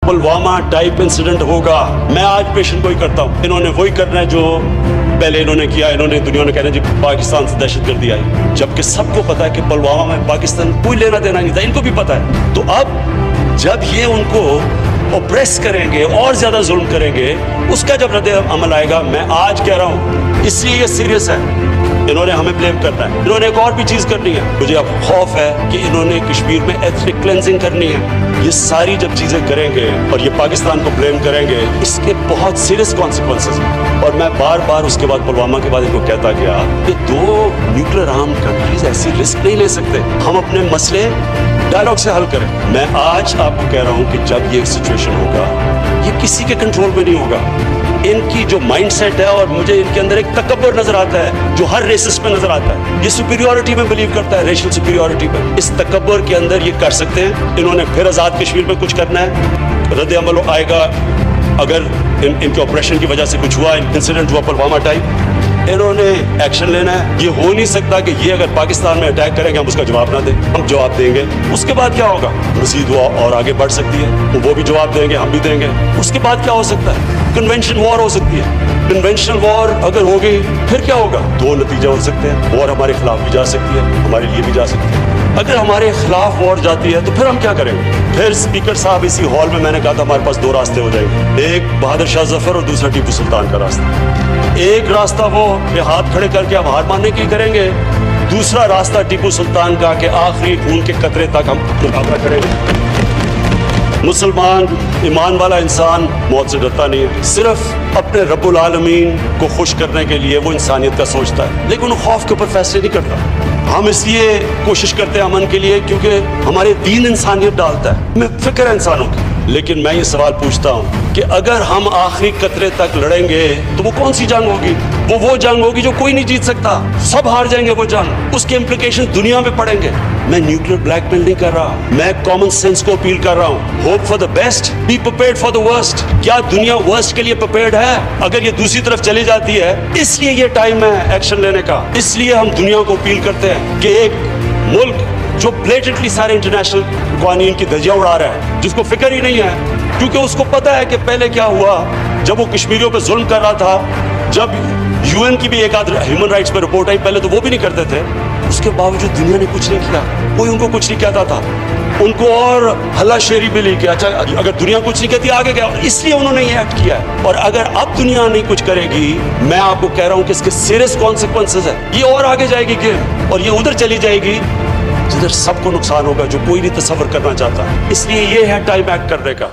Pulwama type incident होगा। मैं आज पेशेंट को ही करता हूँ। इन्होंने वही करना है जो पहले इन्होंने किया। इन्होंने दुनिया ने कहना जी पाकिस्तान से दहशतगर्दी आई, जबकि सबको पता है कि पुलवामा में पाकिस्तान कोई लेना देना नहीं था, इनको भी पता है। तो अब जब ये उनको ऑप्रेस करेंगे और ज्यादा जुल्म करेंगे, उसका जब रद्द अमल आएगा, मैं आज कह रहा हूँ, इसलिए ये सीरियस है। इन्होंने हमें ब्लेम करना है, इन्होंने एक और भी चीज करनी है। मुझे अब खौफ है कि इन्होंने कश्मीर में एथनिक क्लेंजिंग करनी है। ये सारी जब चीजें करेंगे और ये पाकिस्तान को ब्लेम करेंगे, इसके बहुत सीरियस कॉन्सिक्वेंसेस हैं। और मैं बार बार उसके बाद पुलवामा के बाद इनको कहता गया कि दो न्यूक्लियर आर्म कंट्रीज ऐसी रिस्क नहीं ले सकते, हम अपने मसले डायलॉग से हल करें। मैं आज आपको कह रहा हूं कि जब ये सिचुएशन होगा, ये किसी के कंट्रोल में नहीं होगा। इनकी जो माइंडसेट है, और मुझे इनके अंदर एक तकब्बुर नजर आता है जो हर रेसिस में नजर आता है। ये सुपीरियरिटी में बिलीव करता है, रेशियल सुपीरियरिटी में। इस तकब्बुर के अंदर ये कर सकते हैं। इन्होंने फिर आजाद कश्मीर में कुछ करना है, रद्द अमल आएगा। अगर इनके ऑपरेशन की वजह से कुछ हुआ, इंसिडेंट हुआ पुलवामा टाइप, इन्होंने एक्शन लेना है। ये हो नहीं सकता कि ये अगर पाकिस्तान में अटैक करेंगे हम उसका जवाब ना दें। हम जवाब देंगे, उसके बाद क्या होगा? मजीद वो और आगे बढ़ सकती है, वो भी जवाब देंगे, हम भी देंगे। उसके बाद क्या हो सकता है? कन्वेंशन वॉर हो सकती है। कन्वेंशनल वॉर अगर होगी, फिर क्या होगा? दो नतीजे हो सकते हैं। वॉर हमारे खिलाफ भी जा सकती है, हमारे लिए भी जा सकती है। अगर हमारे खिलाफ वॉर जाती है तो फिर हम क्या करेंगे? फिर स्पीकर साहब इसी हॉल में मैंने कहा था हमारे पास दो रास्ते हो जाएंगे, एक बहादुर शाह जफर और दूसरा टीपू सुल्तान का रास्ता। एक रास्ता वो कि हाथ खड़े करके हम हार मानने की करेंगे, दूसरा रास्ता टीपू सुल्तान का कि आखिरी खून के कतरे तक हम मुकाबला करेंगे। मुसलमान ईमान वाला इंसान मौत से डरता नहीं है, सिर्फ अपने रब्बुल आलमीन को खुश करने के लिए वो इंसानियत का सोचता है, लेकिन वो खौफ के ऊपर फैसले नहीं करता। हम इसलिए कोशिश करते हैं अमन के लिए क्योंकि हमारे दीन इंसानियत डालता है, हमें फिक्र है इंसानों की। लेकिन मैं ये सवाल पूछता हूँ कि अगर हम आखिरी कतरे तक लड़ेंगे तो वो कौन सी जंग होगी? वो जंग होगी जो कोई नहीं जीत सकता, सब हार जाएंगे वो जंग। उसके इम्प्लीकेशन दुनिया में पड़ेंगे। मैं न्यूक्लियर ब्लैकमेल नहीं कर रहा, मैं कॉमन सेंस को अपील कर रहा हूँ। Hope for the best, be prepared for the worst. क्या दुनिया वर्स्ट के लिए प्रिपेयर्ड है? अगर ये दूसरी तरफ चली जाती है, इसलिए ये टाइम है एक्शन लेने का। इसलिए हम दुनिया को अपील करते हैं कि एक मुल्क जो ब्लेटेंटली सारे इंटरनेशनल कानून की धज्जियां उड़ा रहा है, जिसको फिक्र ही नहीं है, क्योंकि उसको पता है कि पहले क्या हुआ जब वो कश्मीरियों पे जुल्म कर रहा था। जब यूएन की भी एक आध ह्यूमन राइट्स पे रिपोर्ट आई, पहले तो वो भी नहीं करते थे, उसके बावजूद दुनिया ने कुछ नहीं किया, कोई उनको कुछ नहीं कहता था। उनको और हल्लाशेरी मिली कि अच्छा अगर दुनिया कुछ नहीं कहती आगे क्या, इसलिए उन्होंने ये एक्ट किया है। और अगर अब दुनिया नहीं कुछ करेगी, मैं आपको कह रहा हूं कि इसके सीरियस कॉन्सिक्वेंसेस है। ये और आगे जाएगी गेम, और ये उधर चली जाएगी जिधर सबको नुकसान होगा, जो कोई नहीं तसव्वुर करना चाहता। इसलिए ये है टाइम एक्ट करने का।